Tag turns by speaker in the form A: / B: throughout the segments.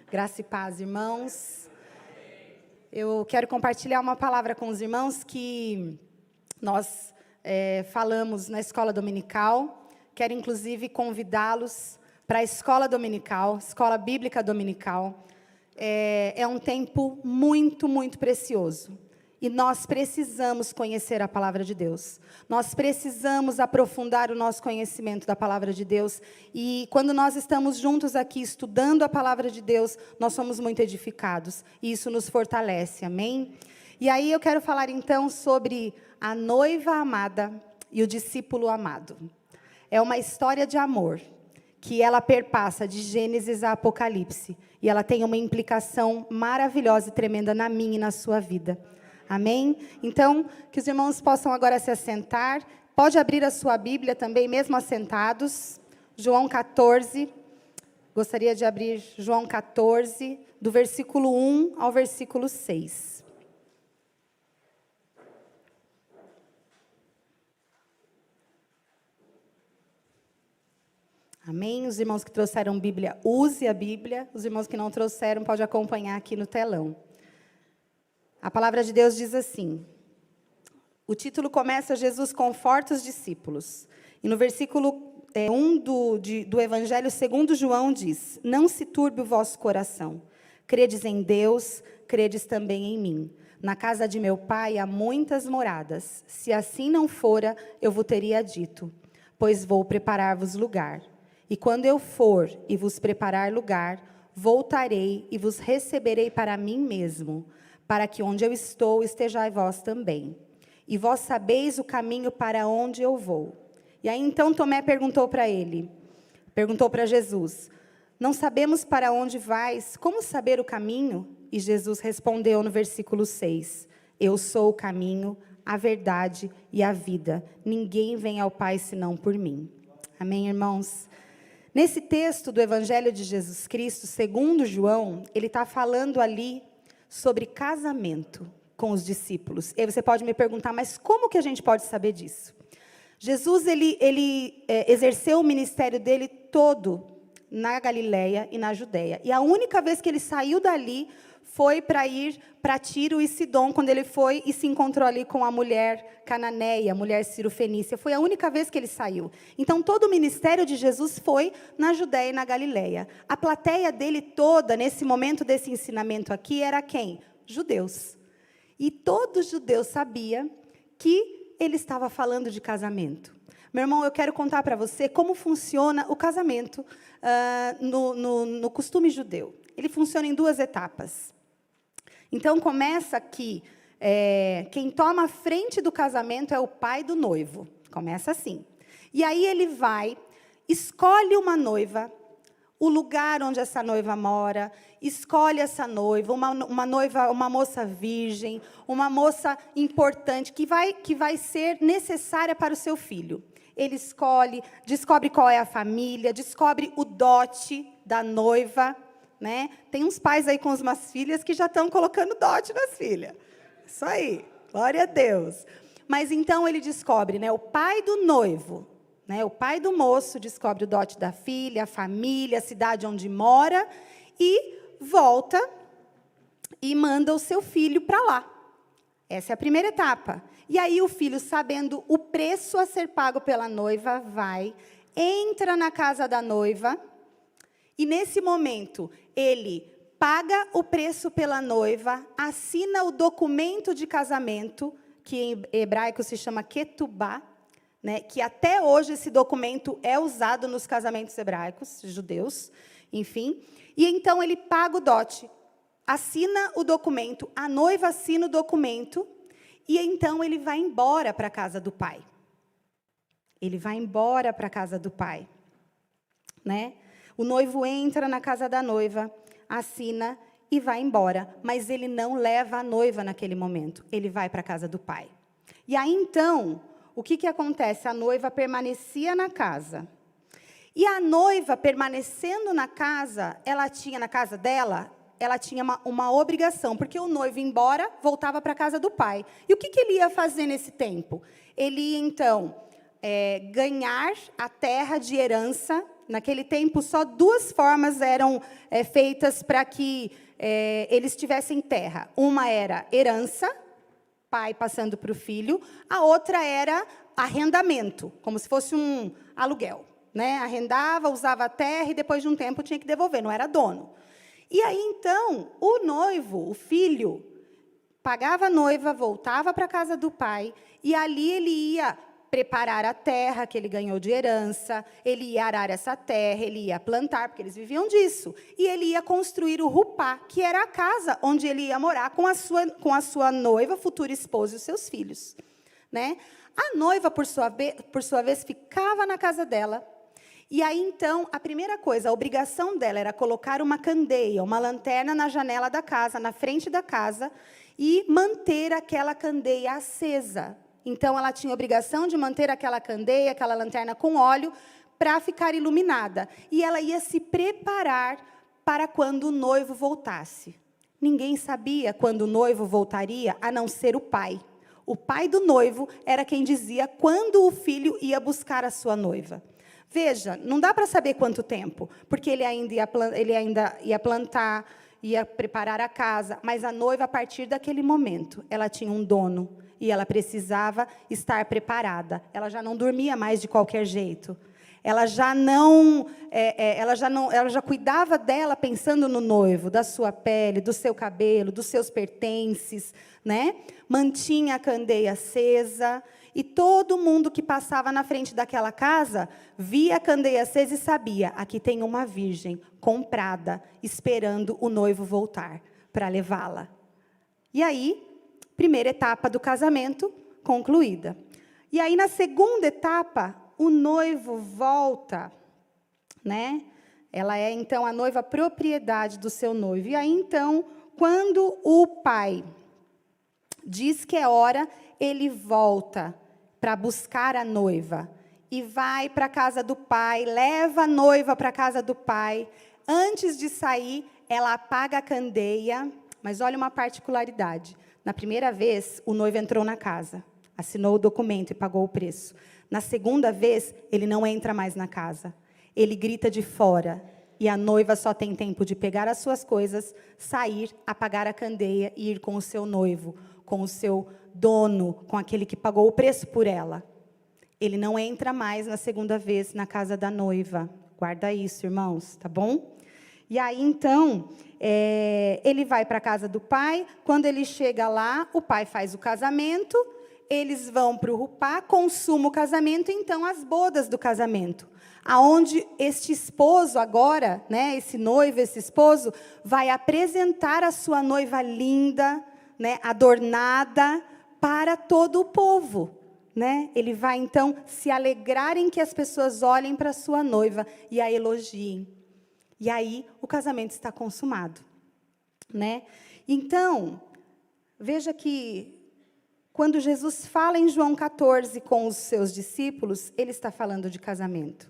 A: Graça e paz, irmãos. Eu quero compartilhar uma palavra com os irmãos que nós falamos na escola dominical. Quero, inclusive, convidá-los para a escola dominical, escola bíblica dominical. É um tempo muito, muito precioso. E nós precisamos conhecer a palavra de Deus. Nós precisamos aprofundar o nosso conhecimento da palavra de Deus. E quando nós estamos juntos aqui estudando a palavra de Deus, nós somos muito edificados. E isso nos fortalece, amém? E aí eu quero falar então sobre a noiva amada e o discípulo amado. É uma história de amor que ela perpassa de Gênesis a Apocalipse. E ela tem uma implicação maravilhosa e tremenda na minha e na sua vida. Amém? Então, que os irmãos possam agora se assentar. Pode abrir a sua Bíblia também, mesmo assentados. João 14. Gostaria de abrir João 14, do versículo 1 ao versículo 6. Amém? Os irmãos que trouxeram Bíblia, use a Bíblia. Os irmãos que não trouxeram, pode acompanhar aqui no telão. A palavra de Deus diz assim, o título começa, Jesus conforta os discípulos. E no versículo 1 do Evangelho segundo João diz, não se turbe o vosso coração, credes em Deus, credes também em mim. Na casa de meu pai há muitas moradas, se assim não fora, eu vos teria dito, pois vou preparar-vos lugar. E quando eu for e vos preparar lugar, voltarei e vos receberei para mim mesmo, para que onde eu estou, estejais vós também. E vós sabeis o caminho para onde eu vou. E aí, então, Tomé perguntou para Jesus, não sabemos para onde vais, como saber o caminho? E Jesus respondeu no versículo 6, eu sou o caminho, a verdade e a vida. Ninguém vem ao Pai senão por mim. Amém, irmãos? Nesse texto do Evangelho de Jesus Cristo, segundo João, ele está falando ali sobre casamento com os discípulos. E aí você pode me perguntar, mas como que a gente pode saber disso? Jesus, ele exerceu o ministério dele todo na Galileia e na Judéia. E a única vez que ele saiu dali foi para ir para Tiro e Sidom, quando ele foi e se encontrou ali com a mulher cananeia, a mulher cirofenícia. Foi a única vez que ele saiu. Então, todo o ministério de Jesus foi na Judéia e na Galileia. A plateia dele toda, nesse momento desse ensinamento aqui, era quem? Judeus. E todo judeu sabia que ele estava falando de casamento. Meu irmão, eu quero contar para você como funciona o casamento no costume judeu. Ele funciona em duas etapas. Então, começa que quem toma a frente do casamento é o pai do noivo. Começa assim. E aí ele vai, escolhe uma noiva, o lugar onde essa noiva mora, escolhe essa noiva, uma noiva, uma moça virgem, uma moça importante, que vai ser necessária para o seu filho. Ele escolhe, descobre qual é a família, descobre o dote da noiva, né? Tem uns pais aí com umas filhas que já estão colocando dote nas filhas. Isso aí, glória a Deus. Mas então ele descobre, né, o pai do noivo, né, o pai do moço descobre o dote da filha, a família, a cidade onde mora, e volta e manda o seu filho para lá. Essa é a primeira etapa. E aí o filho, sabendo o preço a ser pago pela noiva, entra na casa da noiva, e nesse momento, ele paga o preço pela noiva, assina o documento de casamento, que em hebraico se chama ketubá, né, que até hoje esse documento é usado nos casamentos hebraicos, judeus, enfim. E então ele paga o dote, assina o documento, a noiva assina o documento, e então ele vai embora para a casa do pai. Ele vai embora para a casa do pai, né? O noivo entra na casa da noiva, assina e vai embora. Mas ele não leva a noiva naquele momento. Ele vai para a casa do pai. E aí, então, o que acontece? A noiva permanecia na casa. E a noiva, permanecendo na casa, na casa dela, ela tinha uma obrigação. Porque o noivo ia embora, voltava para a casa do pai. E o que ele ia fazer nesse tempo? Ele ia, então, ganhar a terra de herança naquele tempo, só 2 formas eram feitas para que eles tivessem terra. Uma era herança, pai passando para o filho. A outra era arrendamento, como se fosse um aluguel, né? Arrendava, usava a terra e depois de um tempo tinha que devolver, não era dono. E aí, então, o noivo, o filho, pagava a noiva, voltava para a casa do pai, e ali ele ia preparar a terra que ele ganhou de herança, ele ia arar essa terra, ele ia plantar, porque eles viviam disso, e ele ia construir o rupá, que era a casa onde ele ia morar com a sua noiva, futura esposa e os seus filhos. Né? A noiva, por sua vez, ficava na casa dela. E aí, então, a primeira coisa, a obrigação dela era colocar uma candeia, uma lanterna na janela da casa, na frente da casa, e manter aquela candeia acesa. Então, ela tinha a obrigação de manter aquela candeia, aquela lanterna com óleo, para ficar iluminada. E ela ia se preparar para quando o noivo voltasse. Ninguém sabia quando o noivo voltaria, a não ser o pai. O pai do noivo era quem dizia quando o filho ia buscar a sua noiva. Veja, não dá para saber quanto tempo, porque ele ainda ia plantar, ia preparar a casa, mas a noiva, a partir daquele momento, ela tinha um dono, e ela precisava estar preparada. Ela já não dormia mais de qualquer jeito. Ela já cuidava dela pensando no noivo, da sua pele, do seu cabelo, dos seus pertences, né? Mantinha a candeia acesa, e todo mundo que passava na frente daquela casa via a candeia acesa e sabia, aqui tem uma virgem comprada, esperando o noivo voltar para levá-la. E aí, primeira etapa do casamento concluída. E aí, na segunda etapa, o noivo volta, né? Ela é, então, a noiva propriedade do seu noivo. E aí, então, quando o pai diz que é hora, ele volta para buscar a noiva. E vai para a casa do pai, leva a noiva para a casa do pai. Antes de sair, ela apaga a candeia. Mas olha uma particularidade. Na primeira vez, o noivo entrou na casa, assinou o documento e pagou o preço. Na segunda vez, ele não entra mais na casa. Ele grita de fora. E a noiva só tem tempo de pegar as suas coisas, sair, apagar a candeia e ir com o seu noivo, com o seu dono, com aquele que pagou o preço por ela. Ele não entra mais na segunda vez na casa da noiva. Guarda isso, irmãos, tá bom? E aí, então, ele vai para a casa do pai. Quando ele chega lá, o pai faz o casamento. Eles vão para o rupá, consumam o casamento, então as bodas do casamento. Aonde este esposo agora, né, esse noivo, esse esposo, vai apresentar a sua noiva linda, né, adornada, para todo o povo. Né? Ele vai, então, se alegrar em que as pessoas olhem para a sua noiva e a elogiem. E aí, o casamento está consumado. Né? Então, veja que, quando Jesus fala em João 14 com os seus discípulos, ele está falando de casamento.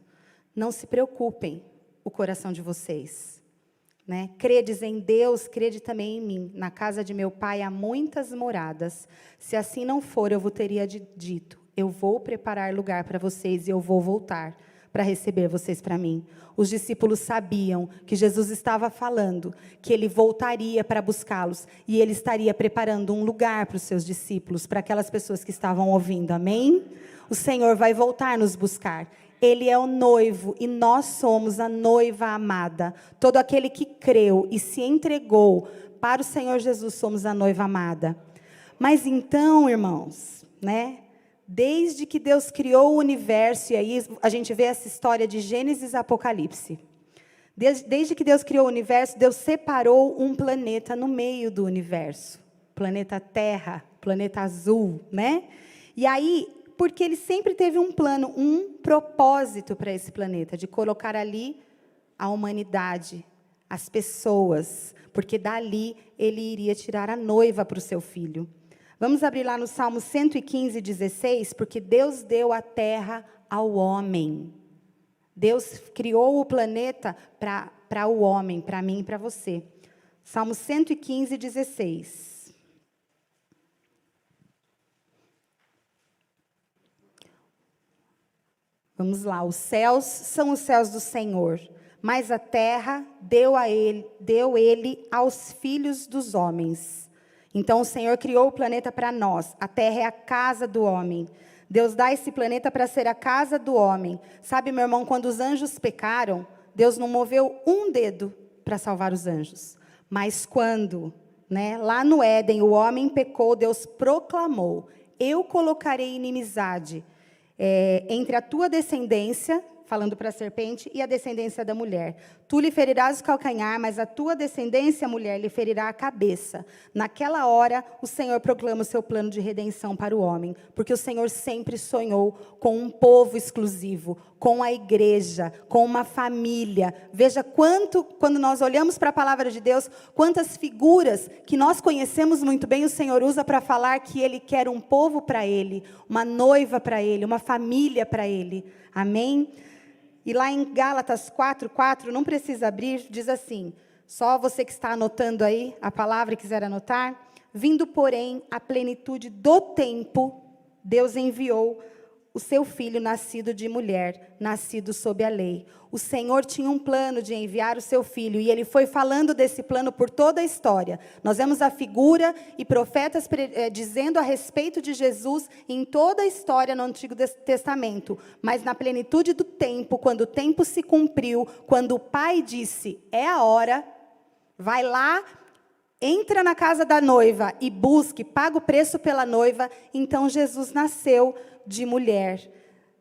A: Não se preocupem, o coração de vocês. Né? Credes em Deus, crede também em mim. Na casa de meu pai há muitas moradas. Se assim não for, eu vos teria dito, eu vou preparar lugar para vocês e eu vou voltar para receber vocês para mim. Os discípulos sabiam que Jesus estava falando, que ele voltaria para buscá-los, e ele estaria preparando um lugar para os seus discípulos, para aquelas pessoas que estavam ouvindo, amém? O Senhor vai voltar nos buscar. Ele é o noivo e nós somos a noiva amada. Todo aquele que creu e se entregou para o Senhor Jesus, somos a noiva amada. Mas então, irmãos, né? Desde que Deus criou o universo, e aí a gente vê essa história de Gênesis e Apocalipse. Desde que Deus criou o universo, Deus separou um planeta no meio do universo. Planeta Terra, planeta azul, né? E aí, porque ele sempre teve um plano, um propósito para esse planeta, de colocar ali a humanidade, as pessoas, porque dali ele iria tirar a noiva para o seu filho. Vamos abrir lá no Salmo 115, 16, porque Deus deu a terra ao homem. Deus criou o planeta para o homem, para mim e para você. Salmo 115, 16. Vamos lá, os céus são os céus do Senhor, mas a terra deu ele aos filhos dos homens. Então o Senhor criou o planeta para nós, a terra é a casa do homem. Deus dá esse planeta para ser a casa do homem. Sabe, meu irmão, quando os anjos pecaram, Deus não moveu um dedo para salvar os anjos. Mas quando, lá no Éden, o homem pecou, Deus proclamou: eu colocarei inimizade entre a tua descendência, falando para a serpente, e a descendência da mulher. Tu lhe ferirás o calcanhar, mas a tua descendência, mulher, lhe ferirá a cabeça. Naquela hora, o Senhor proclama o seu plano de redenção para o homem, porque o Senhor sempre sonhou com um povo exclusivo, com a igreja, com uma família. Veja quando nós olhamos para a palavra de Deus, quantas figuras que nós conhecemos muito bem, o Senhor usa para falar que Ele quer um povo para Ele, uma noiva para Ele, uma família para Ele. Amém? E lá em Gálatas 4:4, não precisa abrir, diz assim, só você que está anotando aí a palavra e quiser anotar: vindo, porém, a plenitude do tempo, Deus enviou o seu filho nascido de mulher, nascido sob a lei. O Senhor tinha um plano de enviar o seu filho, e ele foi falando desse plano por toda a história. Nós vemos a figura e profetas dizendo a respeito de Jesus em toda a história no Antigo Testamento. Mas na plenitude do tempo, quando o tempo se cumpriu, quando o Pai disse, é a hora, vai lá, entra na casa da noiva e busque, paga o preço pela noiva, então Jesus nasceu de mulher.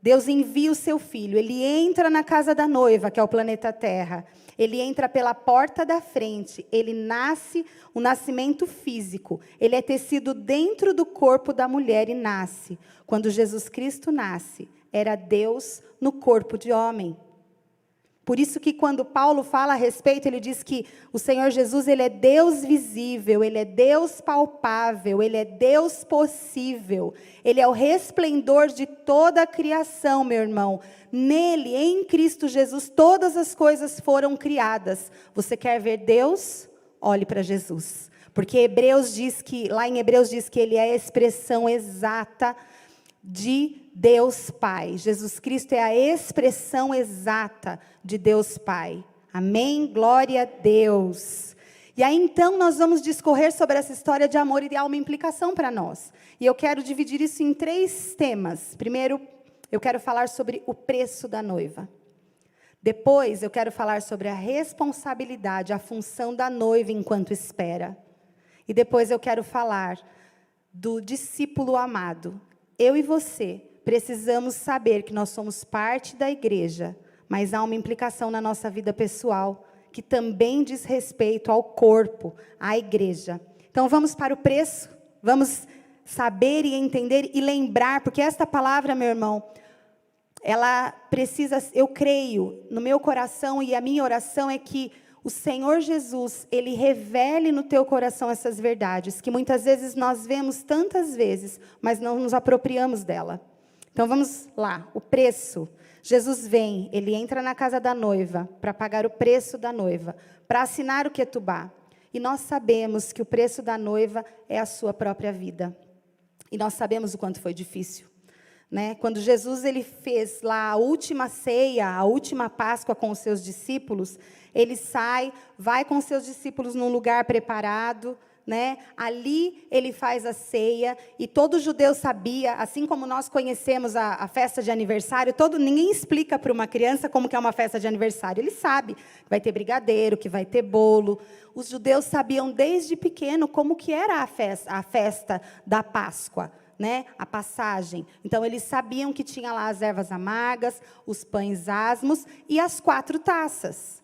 A: Deus envia o seu filho, ele entra na casa da noiva, que é o planeta Terra, ele entra pela porta da frente, ele nasce, o nascimento físico, ele é tecido dentro do corpo da mulher e nasce. Quando Jesus Cristo nasce, era Deus no corpo de homem. Por isso que quando Paulo fala a respeito, ele diz que o Senhor Jesus, ele é Deus visível, ele é Deus palpável, ele é Deus possível. Ele é o resplendor de toda a criação, meu irmão. Nele, em Cristo Jesus, todas as coisas foram criadas. Você quer ver Deus? Olhe para Jesus. Porque lá em Hebreus diz que ele é a expressão exata de Deus Pai. Jesus Cristo é a expressão exata de Deus Pai. Amém? Glória a Deus. E aí então nós vamos discorrer sobre essa história de amor e há uma implicação para nós. E eu quero dividir isso em 3 temas. Primeiro, eu quero falar sobre o preço da noiva. Depois, eu quero falar sobre a responsabilidade, a função da noiva enquanto espera. E depois eu quero falar do discípulo amado. Eu e você precisamos saber que nós somos parte da igreja, mas há uma implicação na nossa vida pessoal, que também diz respeito ao corpo, à igreja. Então vamos para o preço, vamos saber e entender e lembrar, porque esta palavra, meu irmão, ela precisa, eu creio, no meu coração, e a minha oração é que o Senhor Jesus, ele revele no teu coração essas verdades, que muitas vezes nós vemos tantas vezes, mas não nos apropriamos dela. Então vamos lá, o preço. Jesus vem, ele entra na casa da noiva, para pagar o preço da noiva, para assinar o ketubá. E nós sabemos que o preço da noiva é a sua própria vida. E nós sabemos o quanto foi difícil. Quando Jesus ele fez lá a última ceia, a última Páscoa com os seus discípulos, ele sai, vai com os seus discípulos num lugar preparado, ali ele faz a ceia, e todo judeu sabia, assim como nós conhecemos a festa de aniversário, ninguém explica para uma criança como que é uma festa de aniversário, ele sabe que vai ter brigadeiro, que vai ter bolo. Os judeus sabiam desde pequeno como que era a festa da Páscoa. A passagem. Então, eles sabiam que tinha lá as ervas amargas, os pães asmos e as 4 taças.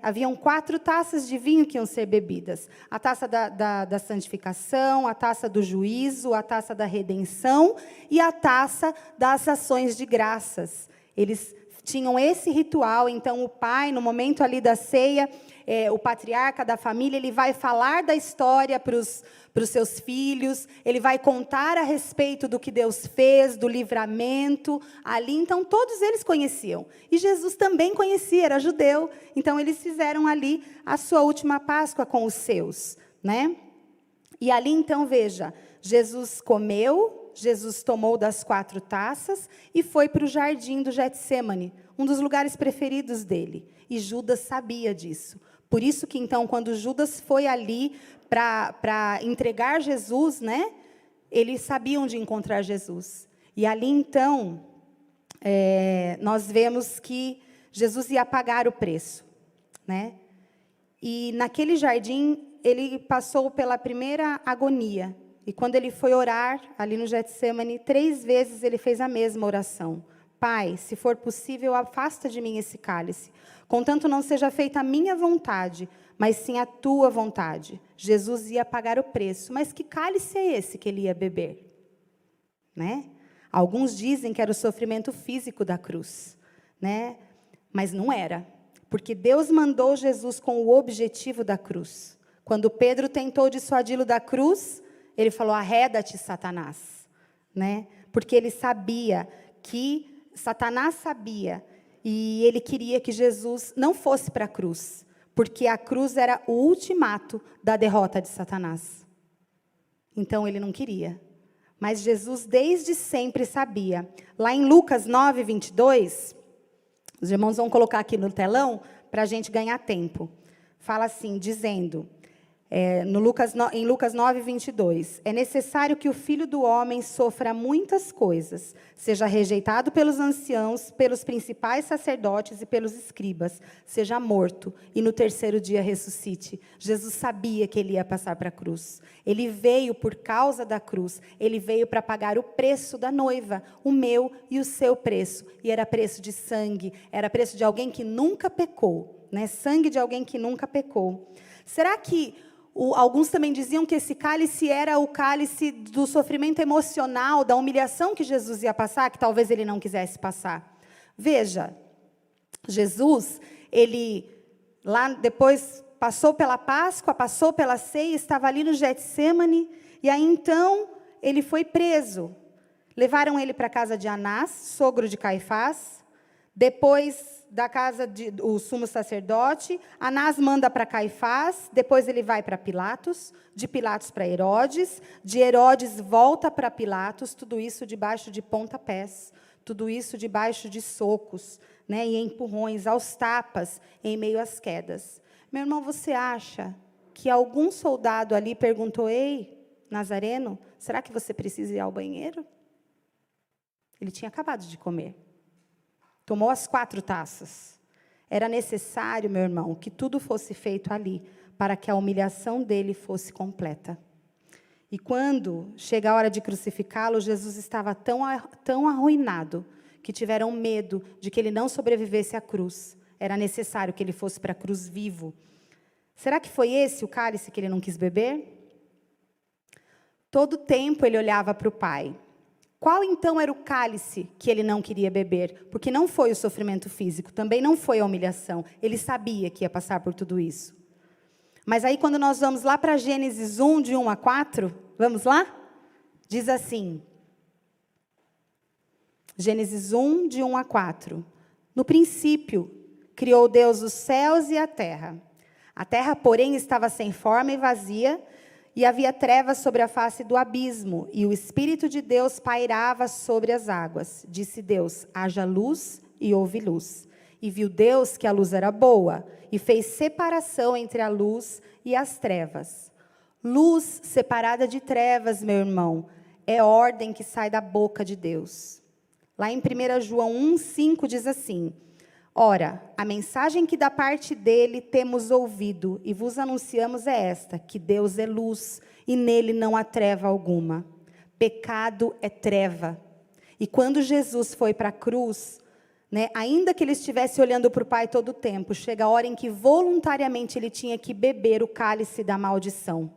A: Haviam 4 taças de vinho que iam ser bebidas. A taça da santificação, a taça do juízo, a taça da redenção e a taça das ações de graças. Eles tinham esse ritual, então o pai, no momento ali da ceia, o patriarca da família, ele vai falar da história para os seus filhos, ele vai contar a respeito do que Deus fez, do livramento, ali, então todos eles conheciam, e Jesus também conhecia, era judeu, então eles fizeram ali a sua última Páscoa com os seus, E ali então, veja, Jesus comeu, Jesus tomou das 4 taças e foi para o jardim do Getsêmani, um dos lugares preferidos dele. E Judas sabia disso. Por isso que, então, quando Judas foi ali para entregar Jesus, né, ele sabia onde encontrar Jesus. E ali, então, nós vemos que Jesus ia pagar o preço, né? E naquele jardim, ele passou pela primeira agonia. E quando ele foi orar, ali no Getsêmani, 3 vezes ele fez a mesma oração. Pai, se for possível, afasta de mim esse cálice. Contanto não seja feita a minha vontade, mas sim a tua vontade. Jesus ia pagar o preço. Mas que cálice é esse que ele ia beber? Né? Alguns dizem que era o sofrimento físico da cruz, né? Mas não era. Porque Deus mandou Jesus com o objetivo da cruz. Quando Pedro tentou dissuadi-lo da cruz, ele falou, arreda-te, Satanás. Né? Porque ele sabia que, Satanás sabia, e ele queria que Jesus não fosse para a cruz. Porque a cruz era o ultimato da derrota de Satanás. Então ele não queria. Mas Jesus desde sempre sabia. Lá em Lucas 9, 22... os irmãos vão colocar aqui no telão para a gente ganhar tempo. Fala assim, dizendo, em Lucas 9, 22, é necessário que o Filho do Homem sofra muitas coisas, seja rejeitado pelos anciãos, pelos principais sacerdotes e pelos escribas, seja morto e no 3º dia ressuscite. Jesus sabia que ele ia passar para a cruz. Ele veio por causa da cruz, ele veio para pagar o preço da noiva, o meu e o seu preço. E era preço de sangue, era preço de alguém que nunca pecou, né? Sangue de alguém que nunca pecou. Será que alguns também diziam que esse cálice era o cálice do sofrimento emocional, da humilhação que Jesus ia passar, que talvez ele não quisesse passar? Veja, Jesus, ele lá depois passou pela Páscoa, passou pela ceia, estava ali no Getsêmani, e aí então ele foi preso. Levaram ele para a casa de Anás, sogro de Caifás. Depois da casa do sumo sacerdote, Anás manda para Caifás, depois ele vai para Pilatos, de Pilatos para Herodes, de Herodes volta para Pilatos, tudo isso debaixo de pontapés, tudo isso debaixo de socos, né, e empurrões, aos tapas, em meio às quedas. Meu irmão, você acha que algum soldado ali perguntou, ei, Nazareno, será que você precisa ir ao banheiro? Ele tinha acabado de comer. Tomou as 4 taças. Era necessário, meu irmão, que tudo fosse feito ali, para que a humilhação dele fosse completa. E quando chega a hora de crucificá-lo, Jesus estava tão arruinado, que tiveram medo de que ele não sobrevivesse à cruz. Era necessário que ele fosse para a cruz vivo. Será que foi esse o cálice que ele não quis beber? Todo tempo ele olhava para o Pai. Qual, então, era o cálice que ele não queria beber? Porque não foi o sofrimento físico, também não foi a humilhação. Ele sabia que ia passar por tudo isso. Mas aí, quando nós vamos lá para Gênesis 1, de 1 a 4, vamos lá? Diz assim, Gênesis 1, de 1 a 4. No princípio, criou Deus os céus e a terra. A terra, porém, estava sem forma e vazia, e havia trevas sobre a face do abismo, e o Espírito de Deus pairava sobre as águas. Disse Deus, haja luz, e houve luz. E viu Deus que a luz era boa, e fez separação entre a luz e as trevas. Luz separada de trevas, meu irmão, é ordem que sai da boca de Deus. Lá em 1 João 1,5 diz assim, ora, a mensagem que da parte dele temos ouvido e vos anunciamos é esta, que Deus é luz e nele não há treva alguma. Pecado é treva. E quando Jesus foi para a cruz, né, ainda que ele estivesse olhando para o Pai todo o tempo, chega a hora em que voluntariamente ele tinha que beber o cálice da maldição.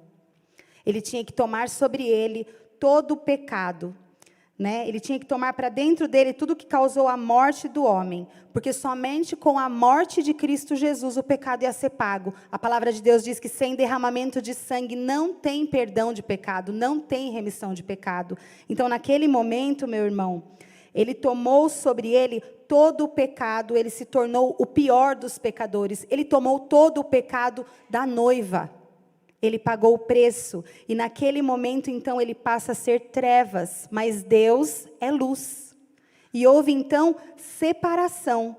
A: Ele tinha que tomar sobre ele todo o pecado. Né? Ele tinha que tomar para dentro dele tudo que causou a morte do homem, porque somente com a morte de Cristo Jesus o pecado ia ser pago. A palavra de Deus diz que sem derramamento de sangue não tem perdão de pecado, não tem remissão de pecado. Então, naquele momento, meu irmão, ele tomou sobre ele todo o pecado, ele se tornou o pior dos pecadores, ele tomou todo o pecado da noiva. Ele pagou o preço. E naquele momento, então, ele passa a ser trevas. Mas Deus é luz. E houve, então, separação.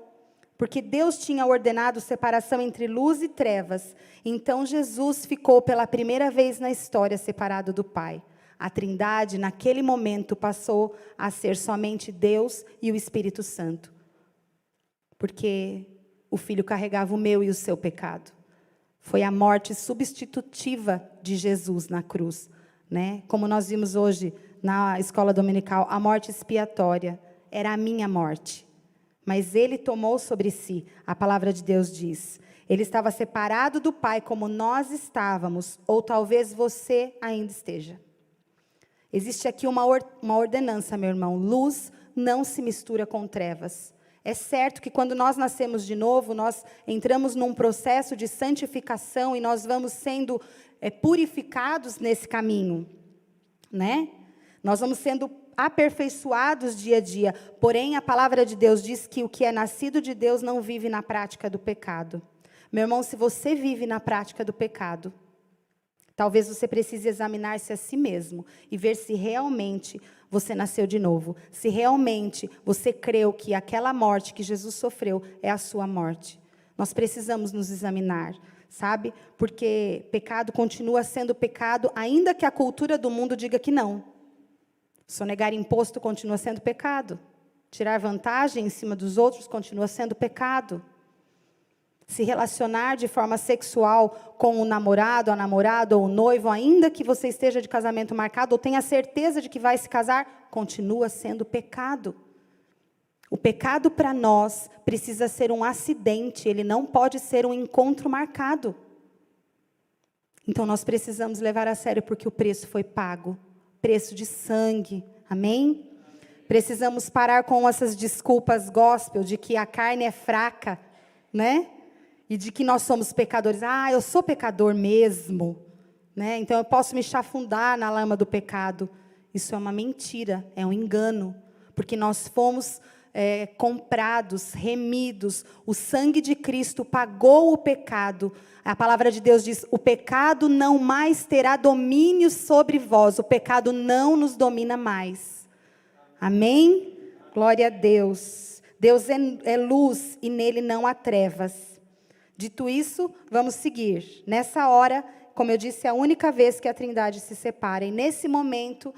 A: Porque Deus tinha ordenado separação entre luz e trevas. Então, Jesus ficou pela primeira vez na história separado do Pai. A Trindade, naquele momento, passou a ser somente Deus e o Espírito Santo. Porque o Filho carregava o meu e o seu pecado. Foi a morte substitutiva de Jesus na cruz, né? Como nós vimos hoje na escola dominical, a morte expiatória era a minha morte. Mas ele tomou sobre si, a palavra de Deus diz. Ele estava separado do Pai como nós estávamos, ou talvez você ainda esteja. Existe aqui uma ordenança, meu irmão. Luz não se mistura com trevas. É certo que quando nós nascemos de novo, nós entramos num processo de santificação e nós vamos sendo purificados nesse caminho, né? Nós vamos sendo aperfeiçoados dia a dia. Porém, a palavra de Deus diz que o que é nascido de Deus não vive na prática do pecado. Meu irmão, se você vive na prática do pecado, talvez você precise examinar-se a si mesmo e ver se realmente você nasceu de novo. Se realmente você creu que aquela morte que Jesus sofreu é a sua morte. Nós precisamos nos examinar, sabe? Porque pecado continua sendo pecado, ainda que a cultura do mundo diga que não. Sonegar imposto continua sendo pecado. Tirar vantagem em cima dos outros continua sendo pecado. Se relacionar de forma sexual com o namorado, a namorada ou o noivo, ainda que você esteja de casamento marcado ou tenha certeza de que vai se casar, continua sendo pecado. O pecado para nós precisa ser um acidente, ele não pode ser um encontro marcado. Então nós precisamos levar a sério porque o preço foi pago, preço de sangue, amém? Precisamos parar com essas desculpas gospel de que a carne é fraca, né? E de que nós somos pecadores. Eu sou pecador mesmo, né? Então eu posso me chafundar na lama do pecado. Isso é uma mentira, é um engano. Porque nós fomos comprados, remidos. O sangue de Cristo pagou o pecado. A palavra de Deus diz, o pecado não mais terá domínio sobre vós. O pecado não nos domina mais. Amém? Glória a Deus. Deus é luz e nele não há trevas. Dito isso, vamos seguir. Nessa hora, como eu disse, é a única vez que a Trindade se separa. E nesse momento,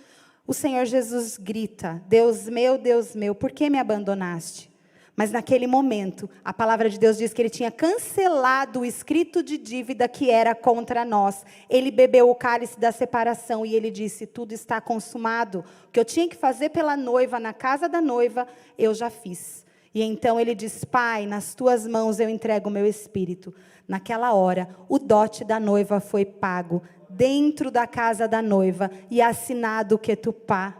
A: o Senhor Jesus grita, Deus meu, por que me abandonaste? Mas naquele momento, a palavra de Deus diz que ele tinha cancelado o escrito de dívida que era contra nós. Ele bebeu o cálice da separação e ele disse, tudo está consumado. O que eu tinha que fazer pela noiva, na casa da noiva, eu já fiz. E então ele diz, Pai, nas tuas mãos eu entrego o meu espírito. Naquela hora, o dote da noiva foi pago dentro da casa da noiva e assinado Ketubá.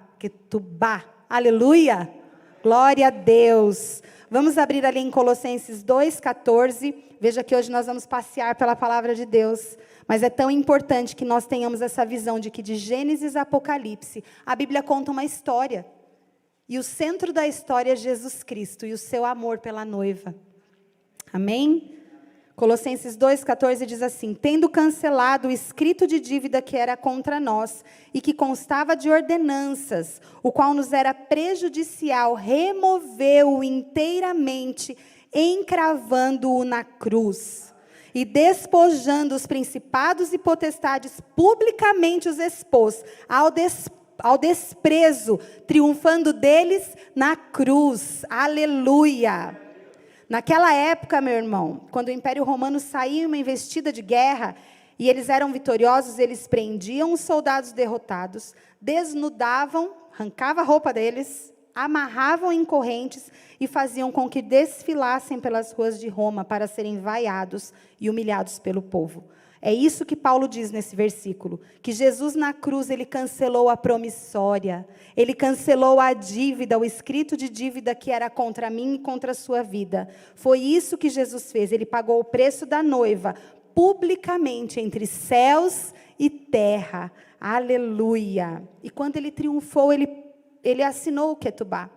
A: Aleluia! Glória a Deus! Vamos abrir ali em Colossenses 2,14. Veja que hoje nós vamos passear pela palavra de Deus. Mas é tão importante que nós tenhamos essa visão de que de Gênesis a Apocalipse, a Bíblia conta uma história. E o centro da história é Jesus Cristo e o seu amor pela noiva. Amém? Colossenses 2,14 diz assim, tendo cancelado o escrito de dívida que era contra nós e que constava de ordenanças, o qual nos era prejudicial, removeu-o inteiramente, encravando-o na cruz. E despojando os principados e potestades, publicamente os expôs ao desprezo, triunfando deles na cruz. Aleluia! Naquela época, meu irmão, quando o Império Romano saía em uma investida de guerra, e eles eram vitoriosos, eles prendiam os soldados derrotados, desnudavam, arrancavam a roupa deles, amarravam em correntes e faziam com que desfilassem pelas ruas de Roma para serem vaiados e humilhados pelo povo. É isso que Paulo diz nesse versículo, que Jesus na cruz, ele cancelou a promissória, ele cancelou a dívida, o escrito de dívida que era contra mim e contra a sua vida. Foi isso que Jesus fez, ele pagou o preço da noiva, publicamente, entre céus e terra. Aleluia! E quando ele triunfou, ele assinou o Ketubá.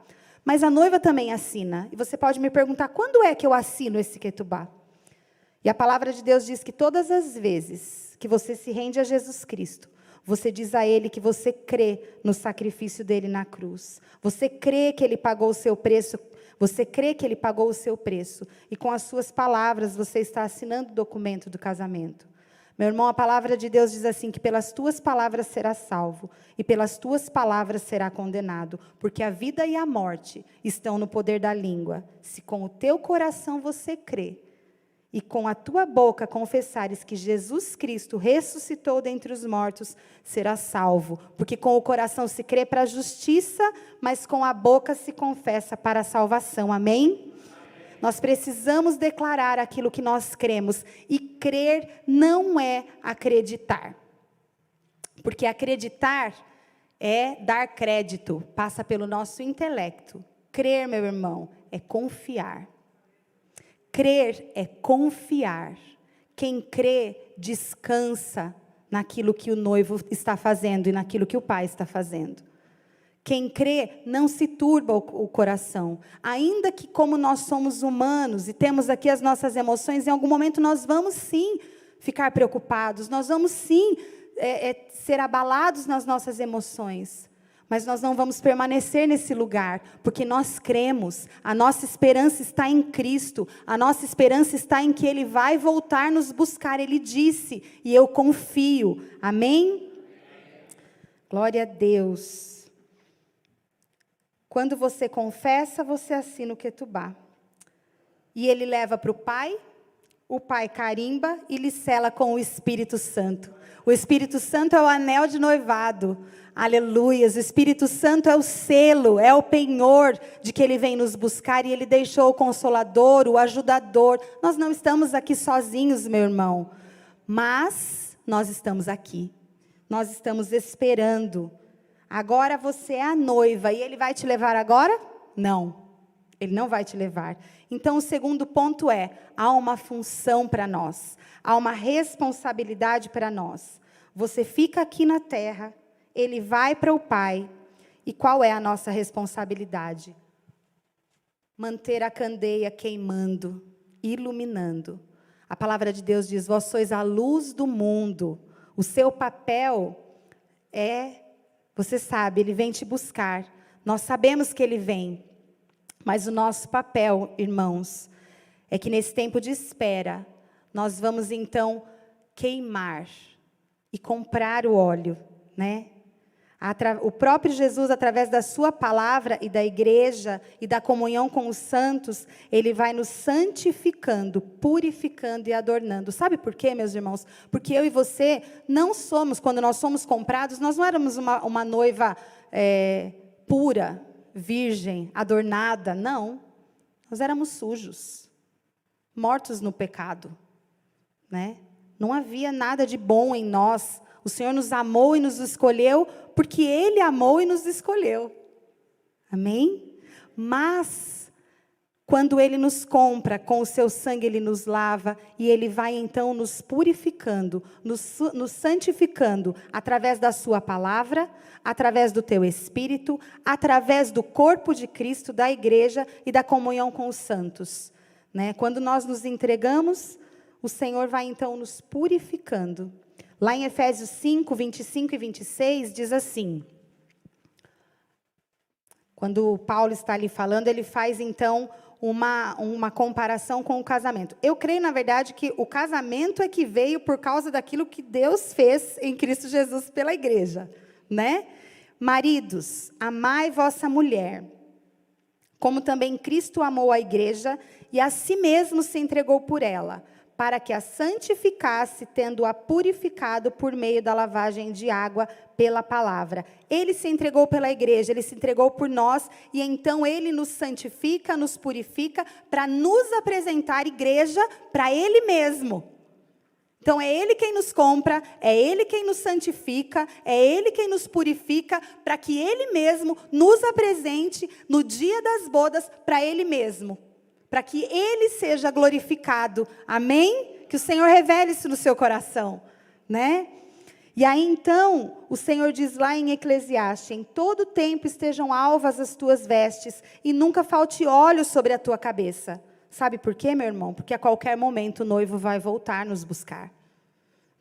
A: Mas a noiva também assina. E você pode me perguntar, quando é que eu assino esse Ketubá? E a palavra de Deus diz que todas as vezes que você se rende a Jesus Cristo, você diz a Ele que você crê no sacrifício dele na cruz. Você crê que Ele pagou o seu preço. Você crê que Ele pagou o seu preço. E com as suas palavras você está assinando o documento do casamento. Meu irmão, a palavra de Deus diz assim, que pelas tuas palavras será salvo, e pelas tuas palavras será condenado, porque a vida e a morte estão no poder da língua. Se com o teu coração você crê, e com a tua boca confessares que Jesus Cristo ressuscitou dentre os mortos, será salvo. Porque com o coração se crê para a justiça, mas com a boca se confessa para a salvação. Amém? Nós precisamos declarar aquilo que nós cremos. E crer não é acreditar. Porque acreditar é dar crédito, passa pelo nosso intelecto. Crer, meu irmão, é confiar. Crer é confiar. Quem crê, descansa naquilo que o noivo está fazendo e naquilo que o pai está fazendo. Quem crê não se turba o coração. Ainda que como nós somos humanos e temos aqui as nossas emoções, em algum momento nós vamos sim ficar preocupados, nós vamos sim ser abalados nas nossas emoções. Mas nós não vamos permanecer nesse lugar, porque nós cremos, a nossa esperança está em Cristo, a nossa esperança está em que Ele vai voltar nos buscar, Ele disse, e eu confio, amém? Glória a Deus. Quando você confessa, você assina o ketubá, e Ele leva para o Pai carimba e lhe sela com o Espírito Santo. O Espírito Santo é o anel de noivado. Aleluias. O Espírito Santo é o selo, é o penhor de que Ele vem nos buscar. E Ele deixou o Consolador, o Ajudador. Nós não estamos aqui sozinhos, meu irmão. Mas nós estamos aqui. Nós estamos esperando. Agora você é a noiva. E Ele vai te levar agora? Não. Ele não vai te levar. Então, o segundo ponto é, há uma função para nós. Há uma responsabilidade para nós. Você fica aqui na terra, Ele vai para o Pai. E qual é a nossa responsabilidade? Manter a candeia queimando, iluminando. A palavra de Deus diz, vós sois a luz do mundo. O seu papel é, você sabe, Ele vem te buscar. Nós sabemos que Ele vem. Mas o nosso papel, irmãos, é que nesse tempo de espera, nós vamos então queimar e comprar o óleo, né? O próprio Jesus, através da sua palavra e da igreja e da comunhão com os santos, Ele vai nos santificando, purificando e adornando. Sabe por quê, meus irmãos? Porque eu e você não somos, quando nós somos comprados, nós não éramos uma noiva pura, virgem, adornada, não. Nós éramos sujos, mortos no pecado, né? Não havia nada de bom em nós. O Senhor nos amou e nos escolheu, porque Ele amou e nos escolheu. Amém? Mas, quando Ele nos compra, com o seu sangue Ele nos lava, e Ele vai então nos purificando, nos santificando, através da sua palavra, através do teu Espírito, através do corpo de Cristo, da igreja e da comunhão com os santos. Né? Quando nós nos entregamos, o Senhor vai então nos purificando. Lá em Efésios 5, 25 e 26, diz assim, quando Paulo está ali falando, ele faz então uma comparação com o casamento. Eu creio, na verdade, que o casamento é que veio por causa daquilo que Deus fez em Cristo Jesus pela igreja, né? Maridos, amai vossa mulher, como também Cristo amou a igreja e a si mesmo se entregou por ela, para que a santificasse, tendo-a purificado por meio da lavagem de água pela palavra. Ele se entregou pela igreja, Ele se entregou por nós, e então Ele nos santifica, nos purifica, para nos apresentar igreja para Ele mesmo. Então é Ele quem nos compra, é Ele quem nos santifica, é Ele quem nos purifica, para que Ele mesmo nos apresente no dia das bodas para Ele mesmo. Para que Ele seja glorificado, amém? Que o Senhor revele isso no seu coração, né? E aí então, o Senhor diz lá em Eclesiastes, em todo tempo estejam alvas as tuas vestes, e nunca falte óleo sobre a tua cabeça. Sabe por quê, meu irmão? Porque a qualquer momento o noivo vai voltar nos buscar.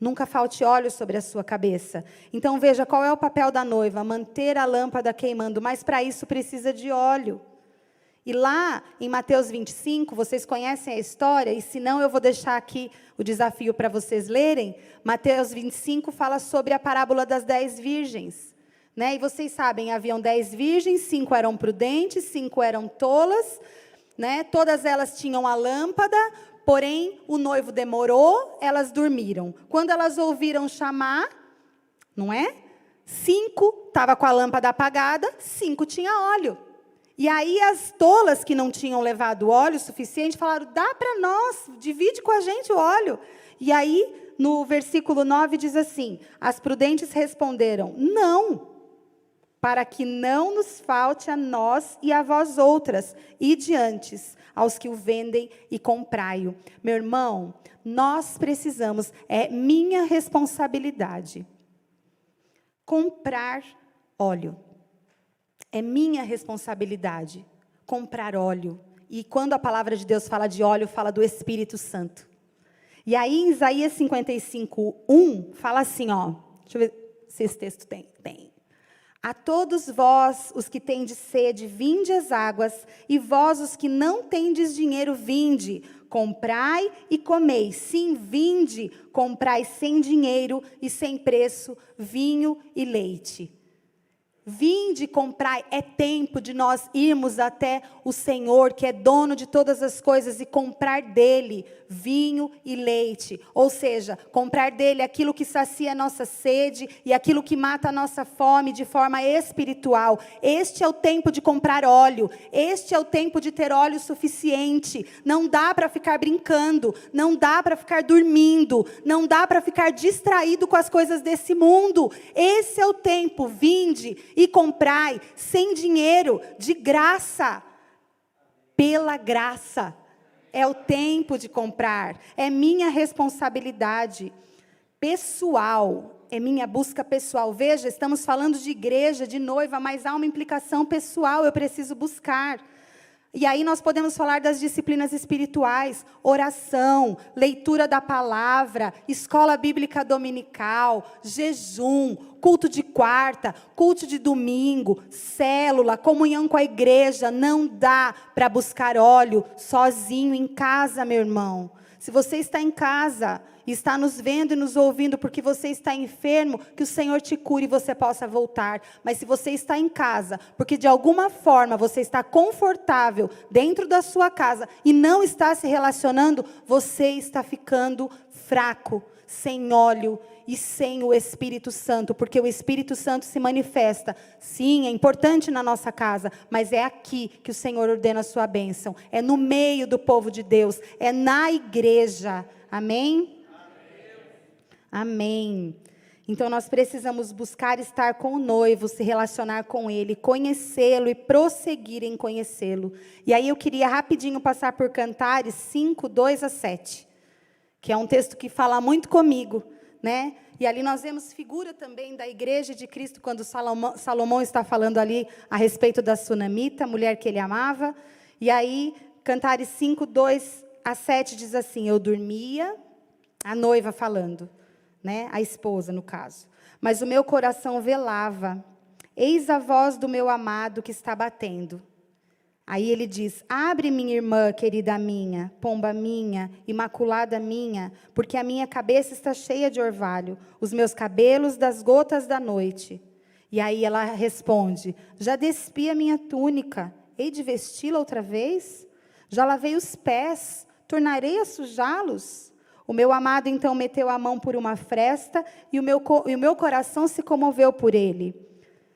A: Nunca falte óleo sobre a sua cabeça. Então veja, qual é o papel da noiva? Manter a lâmpada queimando, mas para isso precisa de óleo. E lá em Mateus 25, vocês conhecem a história, e se não eu vou deixar aqui o desafio para vocês lerem. Mateus 25 fala sobre a parábola das 10 virgens. Né? E vocês sabem, haviam 10 virgens, 5 eram prudentes, 5 eram tolas. Né? Todas elas tinham a lâmpada, porém o noivo demorou, elas dormiram. Quando elas ouviram chamar, não é? 5 estavam com a lâmpada apagada, 5 tinha óleo. E aí as tolas que não tinham levado óleo suficiente falaram, dá para nós, divide com a gente o óleo. E aí, no versículo 9 diz assim, as prudentes responderam, não, para que não nos falte a nós e a vós outras, e diante aos que o vendem e comprai-o. Meu irmão, nós precisamos, é minha responsabilidade, comprar óleo. É minha responsabilidade comprar óleo. E quando a palavra de Deus fala de óleo, fala do Espírito Santo. E aí, em Isaías 55:1, fala assim, ó. Deixa eu ver se esse texto tem. Tem. A todos vós, os que tendes sede, vinde às águas, e vós, os que não tendes dinheiro, vinde. Comprai e comei. Sim, vinde, comprai sem dinheiro e sem preço, vinho e leite. Vinde comprai, é tempo de nós irmos até o Senhor, que é dono de todas as coisas, e comprar dele vinho e leite. Ou seja, comprar dele aquilo que sacia a nossa sede e aquilo que mata a nossa fome de forma espiritual. Este é o tempo de comprar óleo. Este é o tempo de ter óleo suficiente. Não dá para ficar brincando, não dá para ficar dormindo, não dá para ficar distraído com as coisas desse mundo. Esse é o tempo, vinde e comprai, sem dinheiro, de graça, pela graça. É o tempo de comprar, é minha responsabilidade pessoal, é minha busca pessoal. Veja, estamos falando de igreja, de noiva, mas há uma implicação pessoal, eu preciso buscar. E aí nós podemos falar das disciplinas espirituais, oração, leitura da palavra, escola bíblica dominical, jejum, culto de quarta, culto de domingo, célula, comunhão com a igreja. Não dá para buscar óleo sozinho em casa, meu irmão. Se você está em casa e está nos vendo e nos ouvindo porque você está enfermo, que o Senhor te cure e você possa voltar. Mas se você está em casa, porque de alguma forma você está confortável dentro da sua casa e não está se relacionando, você está ficando fraco, sem óleo e sem o Espírito Santo, porque o Espírito Santo se manifesta. Sim, é importante na nossa casa, mas é aqui que o Senhor ordena a sua bênção. É no meio do povo de Deus, é na igreja. Amém? Amém. Então nós precisamos buscar estar com o noivo, se relacionar com ele, conhecê-lo e prosseguir em conhecê-lo. E aí eu queria rapidinho passar por Cantares 5, 2-7, que é um texto que fala muito comigo, né? E ali nós vemos figura também da igreja de Cristo, quando Salomão está falando ali a respeito da sunamita, a mulher que ele amava. E aí, Cantares 5, 2-7 diz assim, eu dormia, a noiva falando, né? A esposa, no caso. Mas o meu coração velava. Eis a voz do meu amado que está batendo. Aí ele diz, abre minha irmã, querida minha, pomba minha, imaculada minha, porque a minha cabeça está cheia de orvalho, os meus cabelos das gotas da noite. E aí ela responde, já despi a minha túnica, hei de vesti-la outra vez? Já lavei os pés, tornarei a sujá-los? O meu amado então meteu a mão por uma fresta, e o meu coração se comoveu por ele.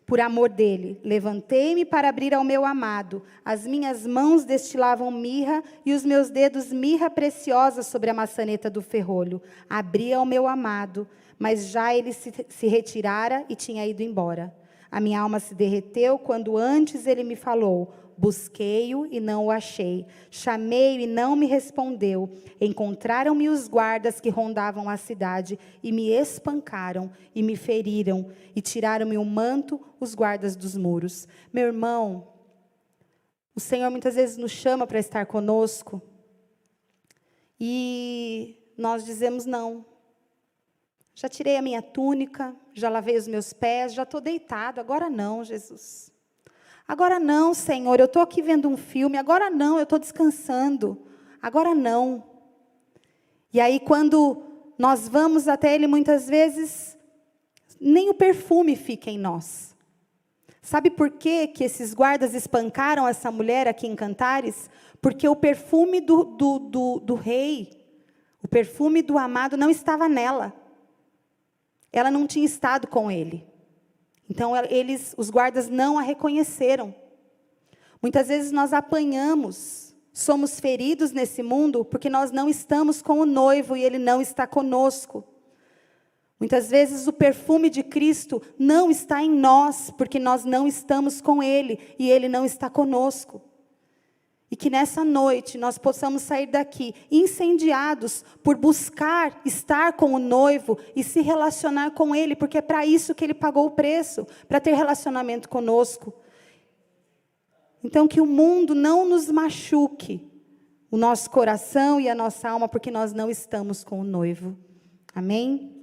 A: Por amor dele, levantei-me para abrir ao meu amado. As minhas mãos destilavam mirra e os meus dedos mirra preciosa sobre a maçaneta do ferrolho. Abri ao meu amado, mas já ele se retirara e tinha ido embora. A minha alma se derreteu quando antes ele me falou. Busquei-o e não o achei. Chamei-o e não me respondeu. Encontraram-me os guardas que rondavam a cidade e me espancaram e me feriram e tiraram-me o manto os guardas dos muros. Meu irmão, o Senhor muitas vezes nos chama para estar conosco E nós dizemos não. Já tirei a minha túnica, já lavei os meus pés, já estou deitado. Agora não, Jesus. Agora não, Senhor, eu estou aqui vendo um filme. Agora não, eu estou descansando. Agora não. E aí, quando nós vamos até Ele, muitas vezes, nem o perfume fica em nós. Sabe por quê que esses guardas espancaram essa mulher aqui em Cantares? Porque o perfume do rei, o perfume do amado não estava nela. Ela não tinha estado com ele. Então, os guardas não a reconheceram. Muitas vezes nós apanhamos, somos feridos nesse mundo porque nós não estamos com o noivo e ele não está conosco. Muitas vezes o perfume de Cristo não está em nós porque nós não estamos com ele e ele não está conosco. E que nessa noite nós possamos sair daqui incendiados por buscar estar com o noivo e se relacionar com ele, porque é para isso que ele pagou o preço, para ter relacionamento conosco. Então que o mundo não nos machuque, o nosso coração e a nossa alma, porque nós não estamos com o noivo. Amém?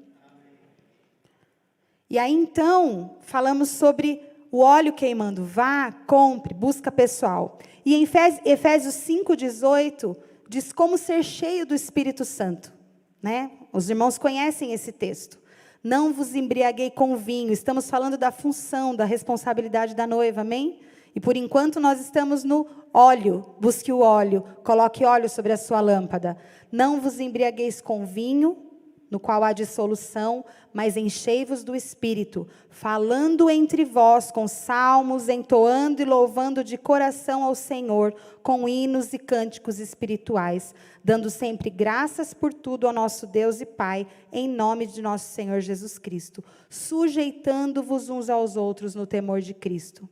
A: E aí então, falamos sobre o óleo queimando. Vá, compre, busca pessoal. E em Efésios 5,18, diz como ser cheio do Espírito Santo. Né? Os irmãos conhecem esse texto. Não vos embriaguei com vinho. Estamos falando da função, da responsabilidade da noiva, amém? E por enquanto nós estamos no óleo. Busque o óleo, coloque óleo sobre a sua lâmpada. Não vos embriagueis com vinho, no qual há dissolução, mas enchei-vos do Espírito, falando entre vós com salmos, entoando e louvando de coração ao Senhor, com hinos e cânticos espirituais, dando sempre graças por tudo ao nosso Deus e Pai, em nome de nosso Senhor Jesus Cristo, sujeitando-vos uns aos outros no temor de Cristo.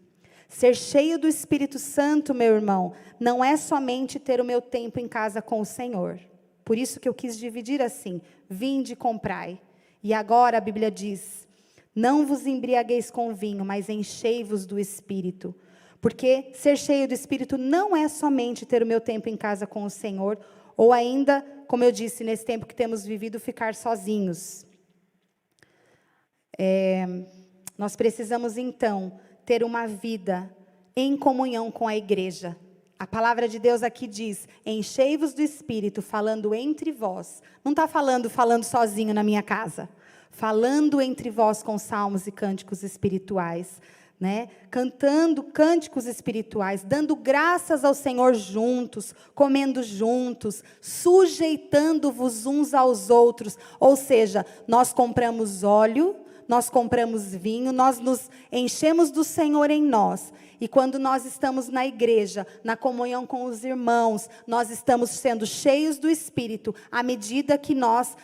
A: Ser cheio do Espírito Santo, meu irmão, não é somente ter o meu tempo em casa com o Senhor. Por isso que eu quis dividir assim, vinde e comprai. E agora a Bíblia diz, não vos embriagueis com vinho, mas enchei-vos do Espírito. Porque ser cheio do Espírito não é somente ter o meu tempo em casa com o Senhor, ou ainda, como eu disse, nesse tempo que temos vivido, ficar sozinhos. Nós precisamos então ter uma vida em comunhão com a igreja. A palavra de Deus aqui diz, enchei-vos do Espírito, falando entre vós. Não está falando sozinho na minha casa. Falando entre vós com salmos e cânticos espirituais. Né? Cantando cânticos espirituais, dando graças ao Senhor juntos, comendo juntos, sujeitando-vos uns aos outros. Ou seja, nós compramos óleo, nós compramos vinho, nós nos enchemos do Senhor em nós. E quando nós estamos na igreja, na comunhão com os irmãos, nós estamos sendo cheios do Espírito, à medida que nós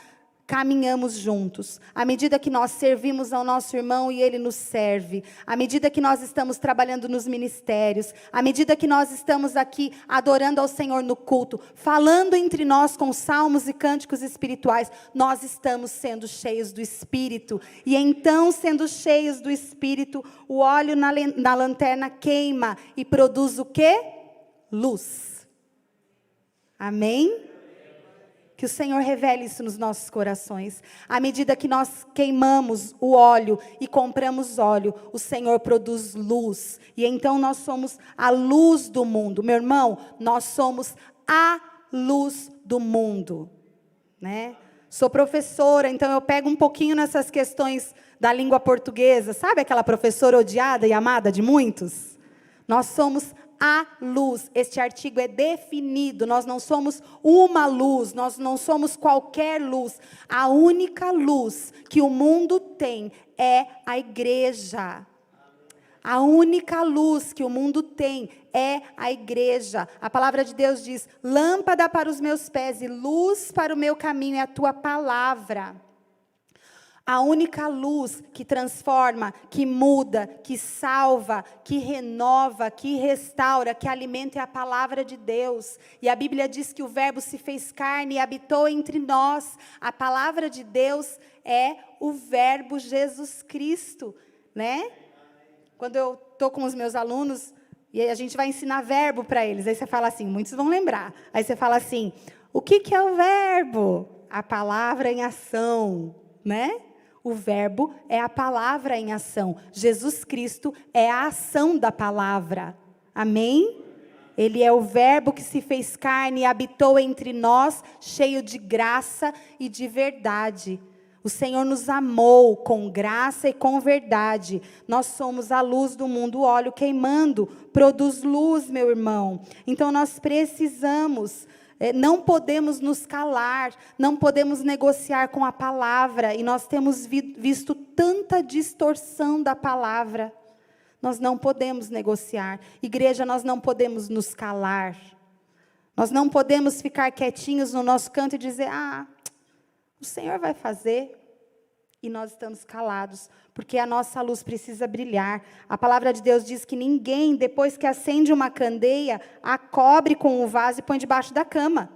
A: caminhamos juntos, à medida que nós servimos ao nosso irmão e ele nos serve, à medida que nós estamos trabalhando nos ministérios, à medida que nós estamos aqui adorando ao Senhor no culto, falando entre nós com salmos e cânticos espirituais, nós estamos sendo cheios do Espírito. E então, sendo cheios do Espírito, o óleo na lanterna queima e produz o quê? Luz. Amém? Que o Senhor revele isso nos nossos corações. À medida que nós queimamos o óleo e compramos óleo, o Senhor produz luz. E então nós somos a luz do mundo. Meu irmão, nós somos a luz do mundo. Né? Sou professora, então eu pego um pouquinho nessas questões da língua portuguesa. Sabe aquela professora odiada e amada de muitos? Nós somos a luz. Este artigo é definido. Nós não somos uma luz, nós não somos qualquer luz. A única luz que o mundo tem é a igreja. A única luz que o mundo tem é a igreja. A palavra de Deus diz, lâmpada para os meus pés e luz para o meu caminho é a tua palavra. A única luz que transforma, que muda, que salva, que renova, que restaura, que alimenta é a palavra de Deus. E a Bíblia diz que o Verbo se fez carne e habitou entre nós. A palavra de Deus é o Verbo Jesus Cristo, né? Quando eu estou com os meus alunos, e a gente vai ensinar verbo para eles, aí você fala assim, muitos vão lembrar. Aí você fala assim, O que é o verbo? A palavra em ação, né? O verbo é a palavra em ação. Jesus Cristo é a ação da palavra. Amém? Ele é o verbo que se fez carne e habitou entre nós, cheio de graça e de verdade. O Senhor nos amou com graça e com verdade. Nós somos a luz do mundo. O óleo queimando produz luz, meu irmão. Então nós precisamos, não podemos nos calar, não podemos negociar com a palavra. E nós temos visto tanta distorção da palavra. Nós não podemos negociar. Igreja, nós não podemos nos calar. Nós não podemos ficar quietinhos no nosso canto e dizer, o Senhor vai fazer. E nós estamos calados, porque a nossa luz precisa brilhar. A palavra de Deus diz que ninguém, depois que acende uma candeia, a cobre com um vaso e põe debaixo da cama.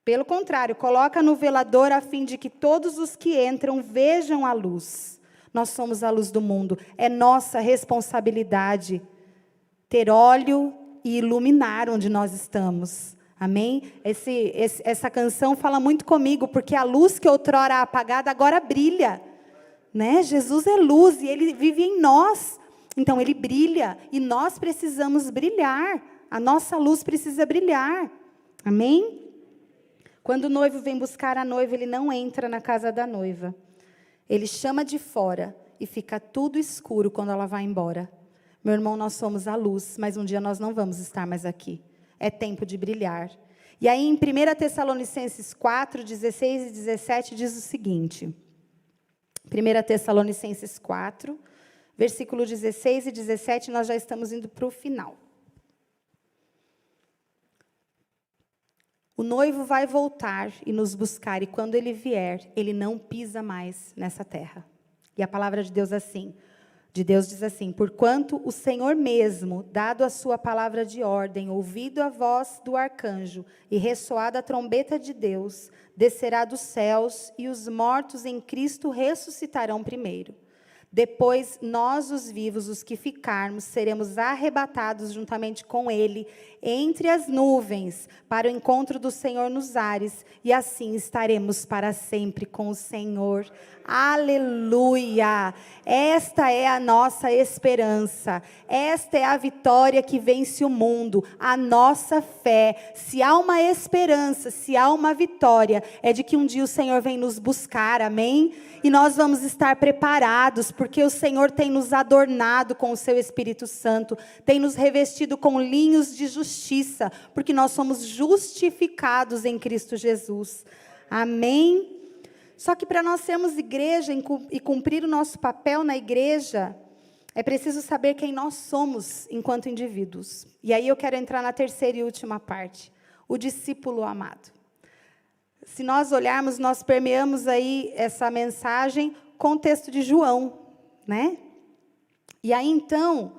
A: Pelo contrário, coloca no velador a fim de que todos os que entram vejam a luz. Nós somos a luz do mundo. É nossa responsabilidade ter óleo e iluminar onde nós estamos. Amém? Essa canção fala muito comigo, porque a luz que outrora apagada agora brilha. Né? Jesus é luz e Ele vive em nós. Então Ele brilha e nós precisamos brilhar. A nossa luz precisa brilhar. Amém? Quando o noivo vem buscar a noiva, ele não entra na casa da noiva. Ele chama de fora e fica tudo escuro quando ela vai embora. Meu irmão, nós somos a luz, mas um dia nós não vamos estar mais aqui. É tempo de brilhar. E aí, em 1 Tessalonicenses 4, 16 e 17, diz o seguinte. 1 Tessalonicenses 4, versículo 16 e 17, nós já estamos indo para o final. O noivo vai voltar e nos buscar, e quando ele vier, ele não pisa mais nessa terra. E a palavra de Deus diz assim, porquanto o Senhor mesmo, dado a sua palavra de ordem, ouvido a voz do arcanjo e ressoada a trombeta de Deus, descerá dos céus e os mortos em Cristo ressuscitarão primeiro. Depois, nós, os vivos, os que ficarmos, seremos arrebatados juntamente com Ele, entre as nuvens, para o encontro do Senhor nos ares, e assim estaremos para sempre com o Senhor. Aleluia! Esta é a nossa esperança, esta é a vitória que vence o mundo, a nossa fé. Se há uma esperança, se há uma vitória, é de que um dia o Senhor vem nos buscar, amém? E nós vamos estar preparados, porque o Senhor tem nos adornado com o seu Espírito Santo, tem nos revestido com linhos de justiça, porque nós somos justificados em Cristo Jesus. Amém? Só que para nós sermos igreja e cumprir o nosso papel na igreja, é preciso saber quem nós somos enquanto indivíduos. E aí eu quero entrar na terceira e última parte, o discípulo amado. Se nós olharmos, nós permeamos aí essa mensagem com o texto de João, né? E aí, então,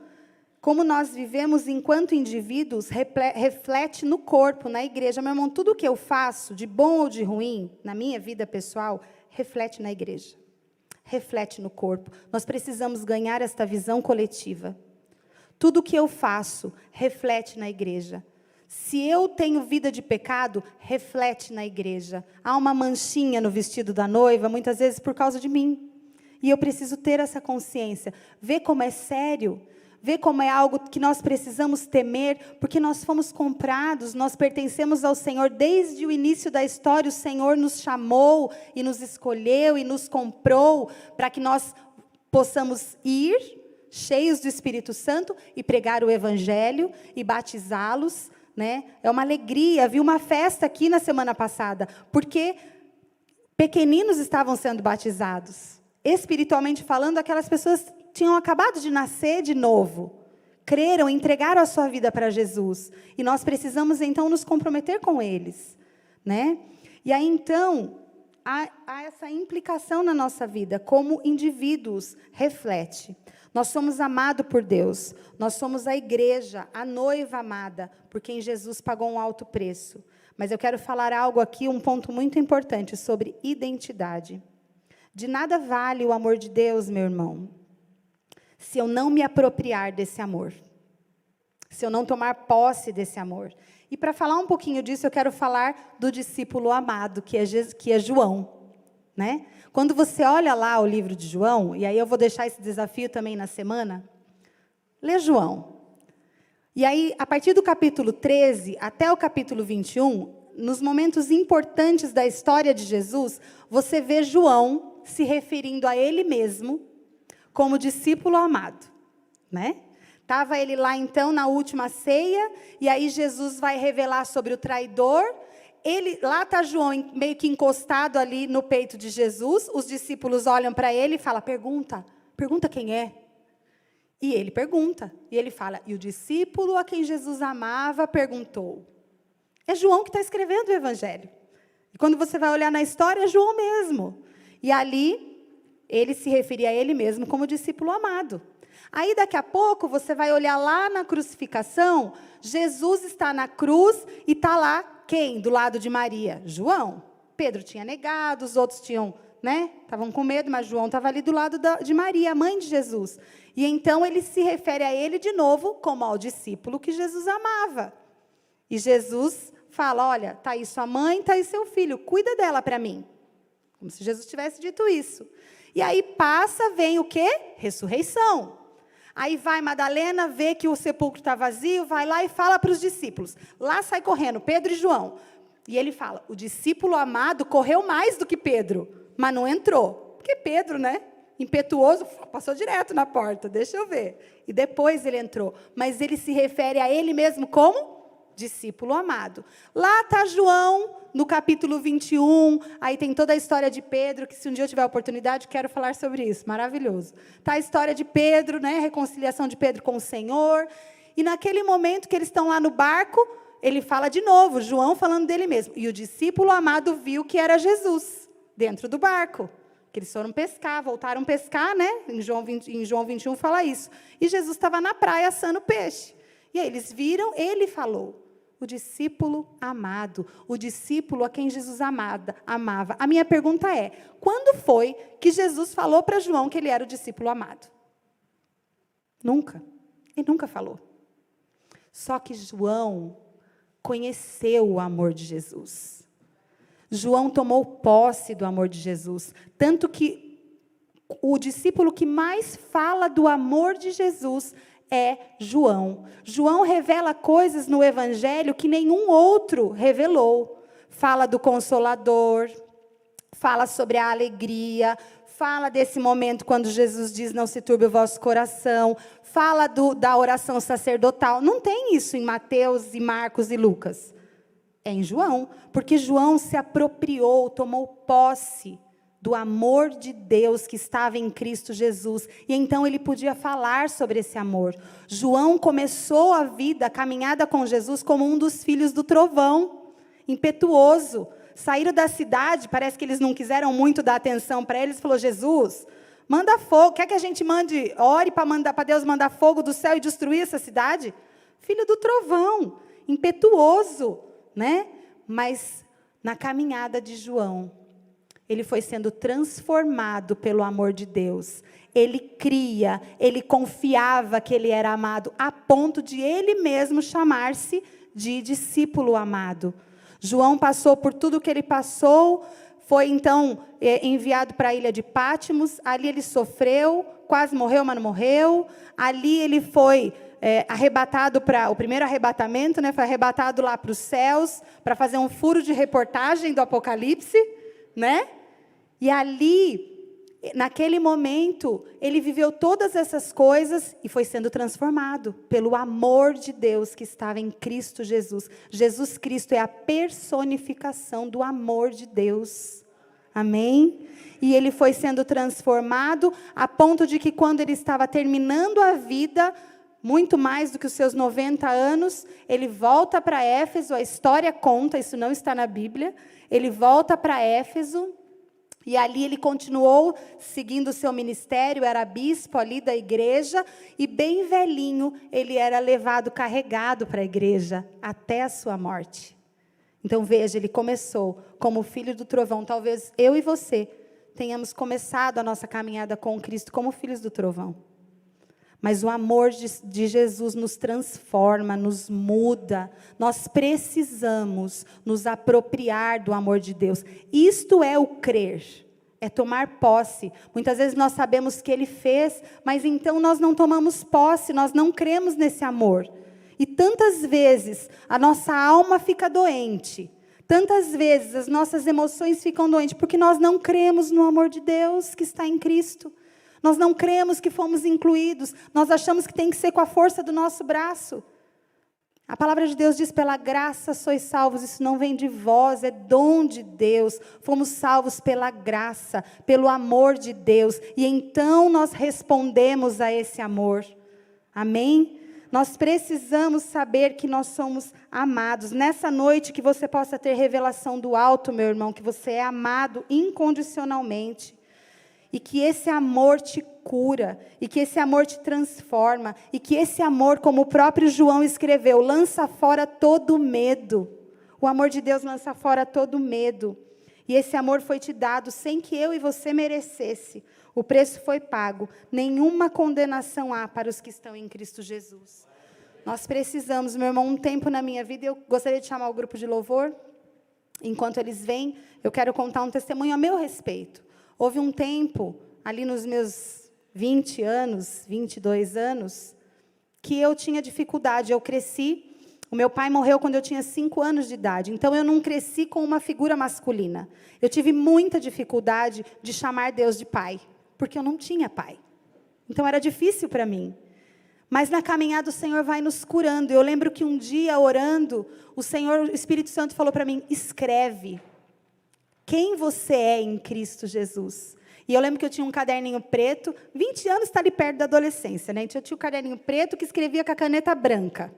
A: como nós vivemos enquanto indivíduos, reflete no corpo, na igreja. Meu irmão, tudo que eu faço, de bom ou de ruim, na minha vida pessoal, reflete na igreja. Reflete no corpo. Nós precisamos ganhar esta visão coletiva. Tudo que eu faço, reflete na igreja. Se eu tenho vida de pecado, reflete na igreja. Há uma manchinha no vestido da noiva, muitas vezes por causa de mim. E eu preciso ter essa consciência. Ver como é sério. Ver como é algo que nós precisamos temer, porque nós fomos comprados, nós pertencemos ao Senhor. Desde o início da história, o Senhor nos chamou e nos escolheu e nos comprou para que nós possamos ir, cheios do Espírito Santo, e pregar o Evangelho e batizá-los. Né? É uma alegria. Vi uma festa aqui na semana passada, porque pequeninos estavam sendo batizados. Espiritualmente falando, aquelas pessoas tinham acabado de nascer de novo. Creram, entregaram a sua vida para Jesus. E nós precisamos, então, nos comprometer com eles. Né? E aí, então, há essa implicação na nossa vida, como indivíduos, reflete. Nós somos amados por Deus, nós somos a igreja, a noiva amada, por quem Jesus pagou um alto preço. Mas eu quero falar algo aqui, um ponto muito importante, sobre identidade. De nada vale o amor de Deus, meu irmão, se eu não me apropriar desse amor, se eu não tomar posse desse amor. E para falar um pouquinho disso, eu quero falar do discípulo amado, que é João, né? Quando você olha lá o livro de João, e aí eu vou deixar esse desafio também na semana, lê João. E aí, a partir do capítulo 13 até o capítulo 21, nos momentos importantes da história de Jesus, você vê João se referindo a ele mesmo como discípulo amado, né? Estava ele lá, então, na última ceia, e aí Jesus vai revelar sobre o traidor. Lá está João meio que encostado ali no peito de Jesus. Os discípulos olham para ele e falam, pergunta quem é. E ele pergunta, e ele fala, e o discípulo a quem Jesus amava perguntou. É João que está escrevendo o Evangelho. E quando você vai olhar na história, é João mesmo. E ali, ele se referia a ele mesmo como discípulo amado. Aí, daqui a pouco, você vai olhar lá na crucificação, Jesus está na cruz e está lá quem? Do lado de Maria? João. Pedro tinha negado, os outros tinham, né? Estavam com medo, mas João estava ali do lado de Maria, a mãe de Jesus. E então, ele se refere a ele de novo como ao discípulo que Jesus amava. E Jesus fala, olha, está aí sua mãe, está aí seu filho, cuida dela para mim. Como se Jesus tivesse dito isso. E aí vem o quê? Ressurreição. Aí vai Madalena, vê que o sepulcro está vazio, vai lá e fala para os discípulos. Lá sai correndo, Pedro e João. E ele fala, o discípulo amado correu mais do que Pedro, mas não entrou. Porque Pedro, né, impetuoso, passou direto na porta, deixa eu ver. E depois ele entrou. Mas ele se refere a ele mesmo como discípulo amado. Lá está João, no capítulo 21, aí tem toda a história de Pedro, que se um dia eu tiver a oportunidade, quero falar sobre isso, maravilhoso. Está a história de Pedro, né, a reconciliação de Pedro com o Senhor, e naquele momento que eles estão lá no barco, ele fala de novo, João falando dele mesmo, e o discípulo amado viu que era Jesus, dentro do barco, que eles foram pescar, voltaram a pescar, né, em João 21 fala isso, e Jesus estava na praia assando peixe, e aí eles viram, ele falou, o discípulo amado, o discípulo a quem Jesus amava. A minha pergunta é, quando foi que Jesus falou para João que ele era o discípulo amado? Nunca. Ele nunca falou. Só que João conheceu o amor de Jesus. João tomou posse do amor de Jesus. Tanto que o discípulo que mais fala do amor de Jesus é João. João revela coisas no Evangelho que nenhum outro revelou. Fala do Consolador, fala sobre a alegria, fala desse momento quando Jesus diz, não se turbe o vosso coração, fala da oração sacerdotal. Não tem isso em Mateus e Marcos e Lucas. É em João, porque João se apropriou, tomou posse do amor de Deus que estava em Cristo Jesus. E então ele podia falar sobre esse amor. João começou a vida, a caminhada com Jesus, como um dos filhos do trovão, impetuoso. Saíram da cidade, parece que eles não quiseram muito dar atenção para eles. Falou, Jesus, manda fogo. Quer que a gente ore para Deus mandar fogo do céu e destruir essa cidade? Filho do trovão, impetuoso, né? Mas na caminhada de João, ele foi sendo transformado pelo amor de Deus. Ele cria, ele confiava que ele era amado, a ponto de ele mesmo chamar-se de discípulo amado. João passou por tudo que ele passou, foi então enviado para a ilha de Pátimos, ali ele sofreu, quase morreu, mas não morreu. Ali ele foi arrebatado para o primeiro arrebatamento, né, foi arrebatado lá para os céus, para fazer um furo de reportagem do Apocalipse, né? E ali, naquele momento, ele viveu todas essas coisas e foi sendo transformado pelo amor de Deus que estava em Cristo Jesus. Jesus Cristo é a personificação do amor de Deus. Amém? E ele foi sendo transformado a ponto de que quando ele estava terminando a vida, muito mais do que os seus 90 anos, ele volta para Éfeso, a história conta, isso não está na Bíblia, ele volta para Éfeso, e ali ele continuou seguindo o seu ministério, era bispo ali da igreja, e bem velhinho, ele era levado, carregado para a igreja, até a sua morte. Então veja, ele começou como filho do trovão, talvez eu e você tenhamos começado a nossa caminhada com Cristo como filhos do trovão. Mas o amor de Jesus nos transforma, nos muda. Nós precisamos nos apropriar do amor de Deus. Isto é o crer, é tomar posse. Muitas vezes nós sabemos que Ele fez, mas então nós não tomamos posse, nós não cremos nesse amor. E tantas vezes a nossa alma fica doente, tantas vezes as nossas emoções ficam doentes, porque nós não cremos no amor de Deus que está em Cristo. Nós não cremos que fomos incluídos. Nós achamos que tem que ser com a força do nosso braço. A palavra de Deus diz, pela graça sois salvos. Isso não vem de vós, é dom de Deus. Fomos salvos pela graça, pelo amor de Deus. E então nós respondemos a esse amor. Amém? Nós precisamos saber que nós somos amados. Nessa noite que você possa ter revelação do alto, meu irmão, que você é amado incondicionalmente. E que esse amor te cura, e que esse amor te transforma, e que esse amor, como o próprio João escreveu, lança fora todo medo. O amor de Deus lança fora todo medo. E esse amor foi te dado sem que eu e você merecesse. O preço foi pago. Nenhuma condenação há para os que estão em Cristo Jesus. Nós precisamos, meu irmão, um tempo na minha vida, eu gostaria de chamar o grupo de louvor. Enquanto eles vêm, eu quero contar um testemunho a meu respeito. Houve um tempo, ali nos meus 20 anos, 22 anos, que eu tinha dificuldade. Eu cresci, o meu pai morreu quando eu tinha 5 anos de idade, então eu não cresci com uma figura masculina. Eu tive muita dificuldade de chamar Deus de pai, porque eu não tinha pai. Então era difícil para mim. Mas na caminhada o Senhor vai nos curando. Eu lembro que um dia, orando, o Espírito Santo falou para mim, escreve quem você é em Cristo Jesus. E eu lembro que eu tinha um caderninho preto, 20 anos está ali perto da adolescência, né? Então, eu tinha um caderninho preto que escrevia com a caneta branca.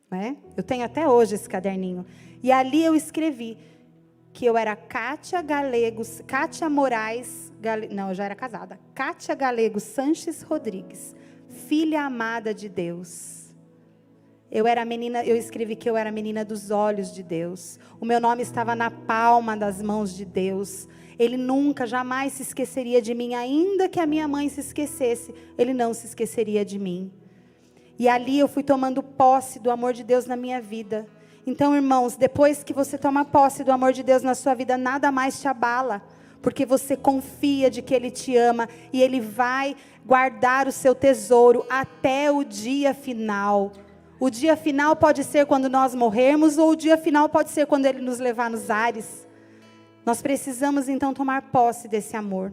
A: Né? Eu tenho até hoje esse caderninho. E ali eu escrevi que eu era Kátia Moraes, não, eu já era casada. Kátia Galego Sanches Rodrigues, filha amada de Deus. Eu escrevi que eu era a menina dos olhos de Deus. O meu nome estava na palma das mãos de Deus. Ele nunca, jamais se esqueceria de mim. Ainda que a minha mãe se esquecesse, Ele não se esqueceria de mim. E ali eu fui tomando posse do amor de Deus na minha vida. Então, irmãos, depois que você toma posse do amor de Deus na sua vida, nada mais te abala. Porque você confia de que Ele te ama. E Ele vai guardar o seu tesouro até o dia final. O dia final pode ser quando nós morrermos, ou o dia final pode ser quando Ele nos levar nos ares. Nós precisamos então tomar posse desse amor.